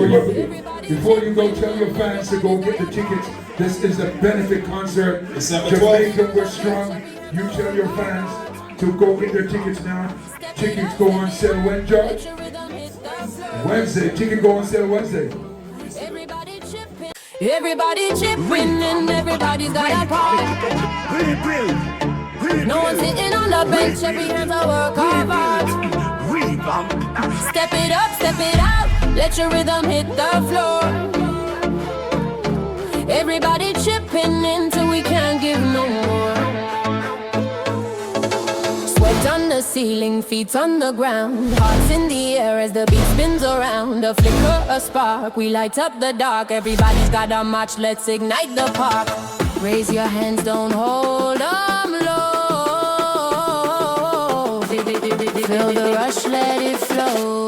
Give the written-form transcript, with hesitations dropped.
Before you go, tell your fans to go get the tickets. This is a benefit concert. December 12th. Jamaica, we're strong. You tell your fans to go get their tickets now. Tickets go on sale when, George? Wednesday. Tickets go on sale Wednesday. Everybody chipping and everybody's got a part. No one's sitting on the bench, every hand's a work hard. Step it up, step it out, let your rhythm hit the floor. Everybody chipping until we can't give no more. Sweat on the ceiling, feet on the ground, hearts in the air as the beat spins around. A flicker, a spark, we light up the dark. Everybody's got a match, let's ignite the park. Raise your hands, don't hold them low. Feel the rush, let it flow.